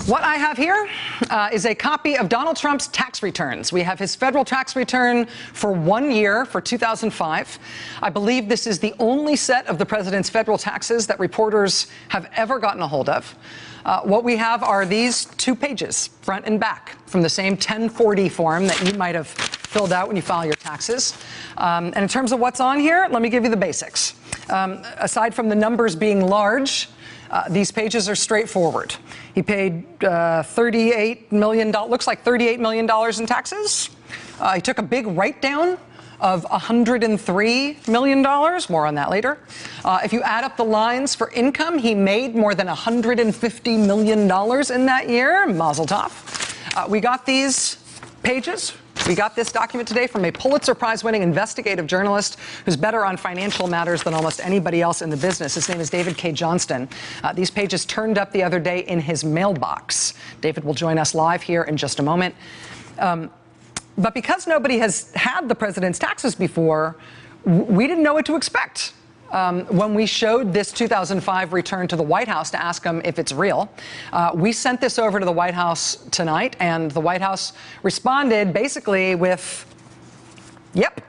What I have here is a copy of Donald Trump's tax returns. We have his federal tax return for 1 year for 2005. I believe this is the only set of the president's federal taxes that reporters have ever gotten a hold of. What we have are these 2 pages, front and back, from the same 1040 form that you might have filled out when you file your taxes. And in terms of what's on here, let me give you the basics. Aside from the numbers being large, these pages are straightforward. He paid $38 million, looks like $38 million in taxes. He took a big write-down of $103 million. More on that later. If you add up the lines for income, he made more than $150 million in that year. Mazel tov. We got these pages. We got this document today from a Pulitzer Prize-winning investigative journalist who's better on financial matters than almost anybody else in the business. His name is David K. Johnston. These pages turned up the other day in his mailbox. David will join us live here in just a moment. But because nobody has had the president's taxes before, we didn't know what to expect. When we showed this 2005 return to the White House to ask them if it's real, we sent this over to the White House tonight, and the White House responded basically with, yep.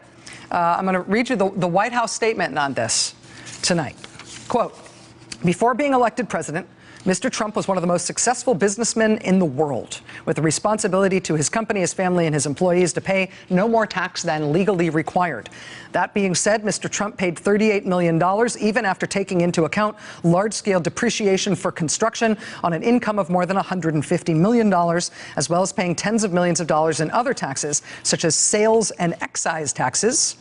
I'm going to read you the White House statement on this tonight. Quote, "Before being elected president, Mr. Trump was one of the most successful businessmen in the world, with a responsibility to his company, his family, and his employees to pay no more tax than legally required. That being said, Mr. Trump paid $38 million, even after taking into account large-scale depreciation for construction on an income of more than $150 million, as well as paying tens of millions of dollars in other taxes, such as sales and excise taxes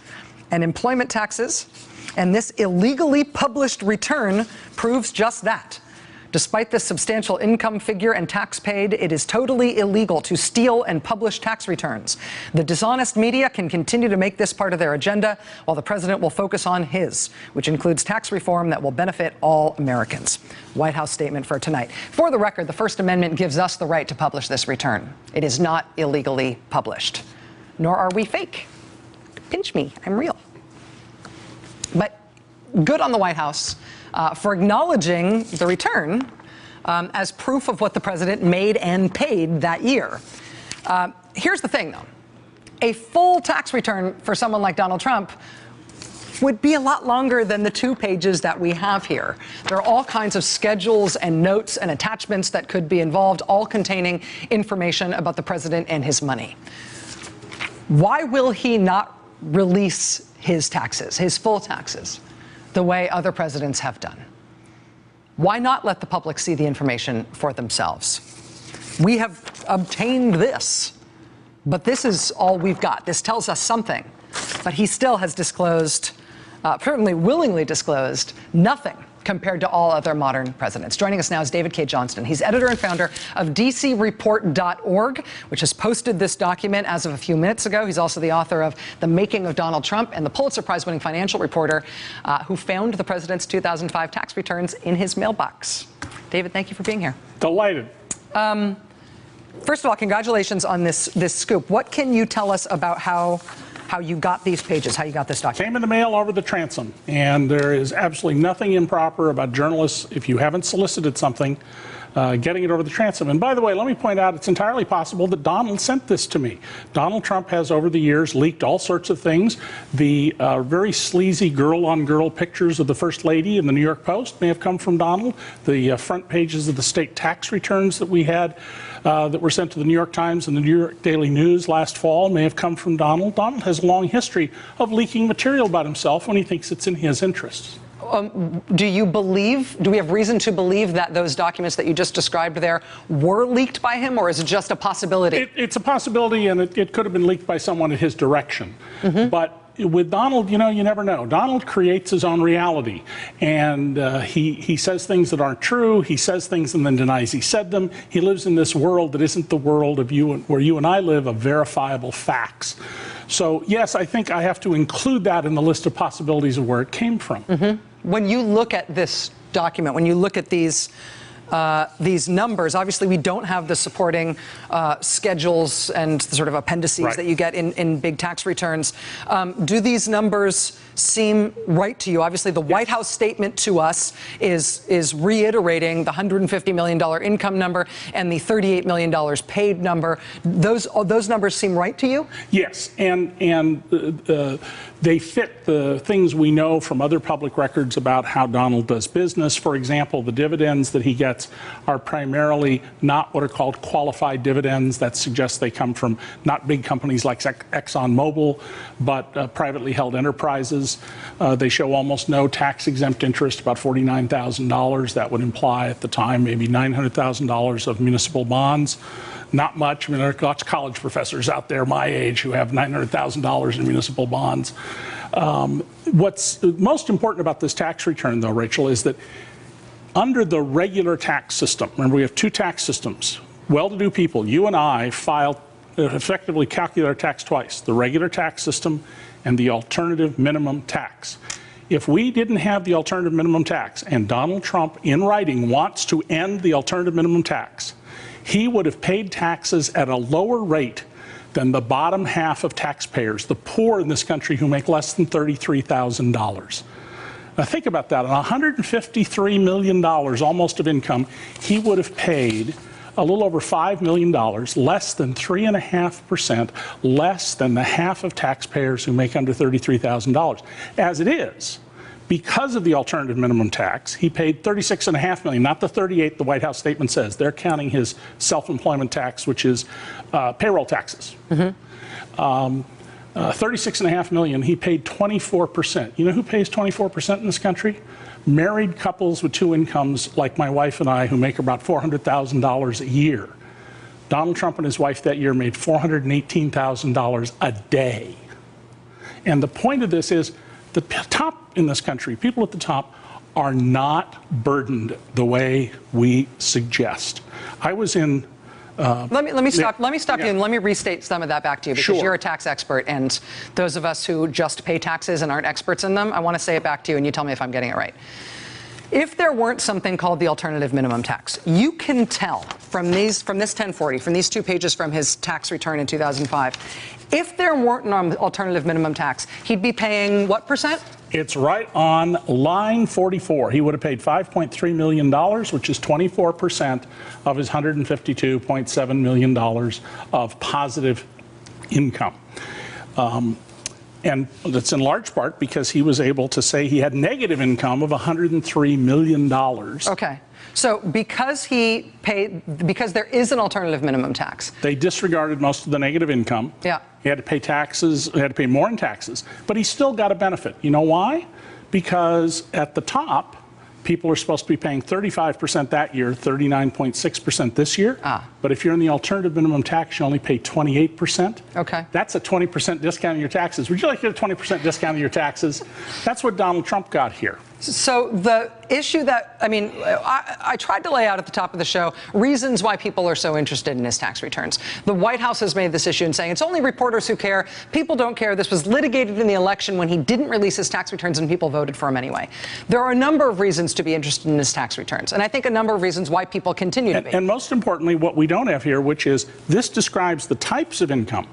and employment taxes. And this illegally published return proves just that. Despite this substantial income figure and tax paid, it is totally illegal to steal and publish tax returns. The dishonest media can continue to make this part of their agenda, while the president will focus on his, which includes tax reform that will benefit all Americans." White House statement for tonight. For the record, the First Amendment gives us the right to publish this return. It is not illegally published, nor are we fake. Pinch me, I'm real. But good on the White House for acknowledging the return as proof of what the president made and paid that year. Here's the thing, though. A full tax return for someone like Donald Trump would be a lot longer than the 2 pages that we have here. There are all kinds of schedules and notes and attachments that could be involved, all containing information about the president and his money. Why will he not release his taxes, his full taxes, the way other presidents have done? Why not let the public see the information for themselves? We have obtained this, but this is all we've got. This tells us something, but he still has disclosed, certainly willingly disclosed, nothing compared to all other modern presidents. Joining us now is David K. Johnston. He's editor and founder of DCReport.org, which has posted this document as of a few minutes ago. He's also the author of The Making of Donald Trump and the Pulitzer Prize-winning financial reporter who found the president's 2005 tax returns in his mailbox. David, thank you for being here. Delighted. First of all, congratulations on this scoop. What can you tell us about how you got these pages, how you got this document? Came in the mail over the transom, and there is absolutely nothing improper about journalists, if you haven't solicited something, getting it over the transom. And by the way, let me point out, it's entirely possible that Donald sent this to me. Donald Trump has, over the years, leaked all sorts of things. The very sleazy girl-on-girl pictures of the First Lady in the New York Post may have come from Donald. The front pages of the state tax returns that we had that were sent to the New York Times and the New York Daily News last fall may have come from Donald. Donald has a long history of leaking material about himself when he thinks it's in his interests. Do we have reason to believe that those documents that you just described there were leaked by him, or is it just a possibility? It's a possibility, and it could have been leaked by someone in his direction. But with Donald, you never know. Donald creates his own reality, and he says things that aren't true. He says things and then denies he said them. He lives in this world that isn't the world of where you and I live, of verifiable facts. So, yes, I think I have to include that in the list of possibilities of where it came from. When you look at this document, when you look at these numbers, obviously we don't have the supporting schedules and the sort of appendices that you get in big tax returns. Do these numbers seem right to you? Obviously, the White House statement to us is reiterating the $150 million income number and the $38 million paid number. Those numbers seem right to you? Yes, and they fit the things we know from other public records about how Donald does business. For example, the dividends that he gets are primarily not what are called qualified dividends. That suggests they come from not big companies like ExxonMobil, but privately held enterprises. They show almost no tax-exempt interest, about $49,000. That would imply at the time maybe $900,000 of municipal bonds. Not much. I mean, there are lots of college professors out there my age who have $900,000 in municipal bonds. What's most important about this tax return, though, Rachel, is that under the regular tax system, remember we have two tax systems. Well-to-do people, you and I, effectively calculate our tax twice, the regular tax system and the alternative minimum tax. If we didn't have the alternative minimum tax, and Donald Trump in writing wants to end the alternative minimum tax, he would have paid taxes at a lower rate than the bottom half of taxpayers, the poor in this country who make less than $33,000. Now think about that. On $153 million, almost of income, he would have paid a little over $5 million, less than 3.5%, less than the half of taxpayers who make under $33,000. As it is, because of the alternative minimum tax, he paid $36.5 million, not the 38 the White House statement says. They're counting his self-employment tax, which is payroll taxes. $36.5 million, he paid 24%. You know who pays 24% in this country? Married couples with two incomes like my wife and I who make about $400,000 a year. Donald Trump and his wife that year made $418,000 a day. And the point of this is the top in this country, people at the top, are not burdened the way we suggest. I was in let me stop you and let me restate some of that back to you, because you're a tax expert, and those of us who just pay taxes and aren't experts in them, I want to say it back to you and you tell me if I'm getting it right. If there weren't something called the alternative minimum tax, you can tell from this 1040, from these 2 pages from his tax return in 2005, if there weren't an alternative minimum tax, he'd be paying what percent? It's right on line 44. He would have paid $5.3 million, which is 24% of his $152.7 million of positive income. And that's in large part because he was able to say he had negative income of $103 million. Okay. So because there is an alternative minimum tax. They disregarded most of the negative income. Yeah. He had to pay taxes, he had to pay more in taxes, but he still got a benefit. You know why? Because at the top, people are supposed to be paying 35% that year, 39.6% this year. But if you're in the alternative minimum tax, you only pay 28%. Okay. That's a 20% discount on your taxes. Would you like to get a 20% discount on your taxes? That's what Donald Trump got here. So the issue that, I tried to lay out at the top of the show reasons why people are so interested in his tax returns. The White House has made this issue and saying it's only reporters who care. People don't care. This was litigated in the election when he didn't release his tax returns and people voted for him anyway. There are a number of reasons to be interested in his tax returns, and I think a number of reasons why people continue to be. And most importantly, what we don't have here, which is this describes the types of income,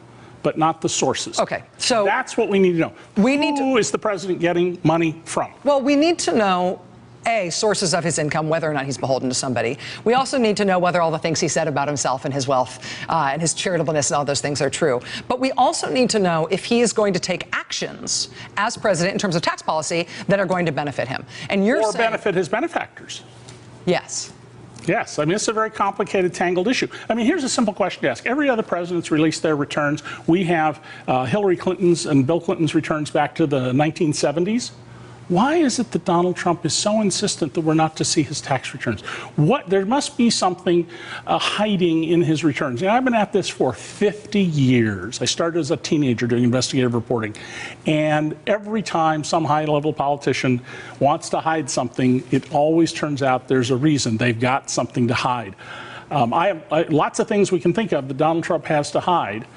but not the sources. Okay, so that's what we need to know. Who is the president getting money from? Well, we need to know, A, sources of his income, whether or not he's beholden to somebody. We also need to know whether all the things he said about himself and his wealth and his charitableness and all those things are true. But we also need to know if he is going to take actions as president in terms of tax policy that are going to benefit him. And you're saying, benefit his benefactors. Yes. Yes, it's a very complicated, tangled issue. Here's a simple question to ask. Every other president's released their returns. We have Hillary Clinton's and Bill Clinton's returns back to the 1970s. Why is it that Donald Trump is so insistent that we're not to see his tax returns? There must be something hiding in his returns. I've been at this for 50 years. I started as a teenager doing investigative reporting. And every time some high-level politician wants to hide something, it always turns out there's a reason. They've got something to hide. I have lots of things we can think of that Donald Trump has to hide.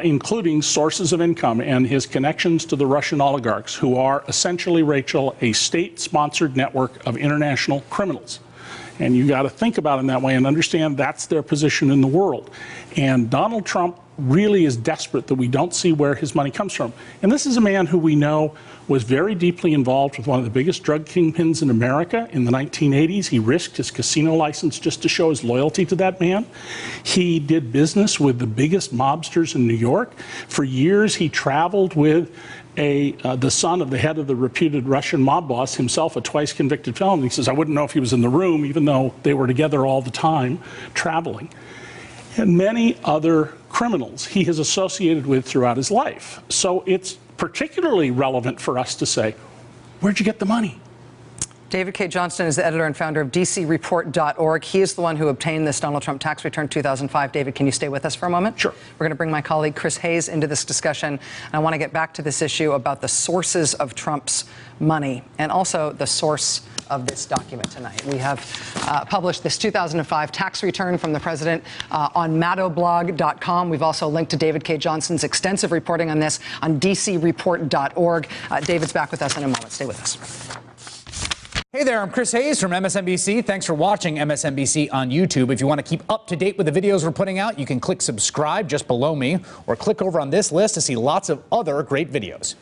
Including sources of income and his connections to the Russian oligarchs, who are essentially, Rachel, a state-sponsored network of international criminals. And you got to think about it in that way and understand that's their position in the world. And Donald Trump really is desperate that we don't see where his money comes from. And this is a man who we know was very deeply involved with one of the biggest drug kingpins in America in the 1980s. He risked his casino license just to show his loyalty to that man. He did business with the biggest mobsters in New York. For years, he traveled with the son of the head of the reputed Russian mob boss, himself a twice convicted felon. He says, I wouldn't know if he was in the room, even though they were together all the time, traveling. And many other criminals he has associated with throughout his life. So it's particularly relevant for us to say, where'd you get the money? David K. Johnston is the editor and founder of DCReport.org. He is the one who obtained this Donald Trump tax return 2005. David, can you stay with us for a moment? Sure. We're going to bring my colleague Chris Hayes into this discussion. And I want to get back to this issue about the sources of Trump's money and also the source of this document tonight. We have published this 2005 tax return from the president on maddowblog.com. We've also linked to David K. Johnston's extensive reporting on this on DCReport.org. David's back with us in a moment. Stay with us. Hey there, I'm Chris Hayes from MSNBC. Thanks for watching MSNBC on YouTube. If you want to keep up to date with the videos we're putting out, you can click subscribe just below me or click over on this list to see lots of other great videos.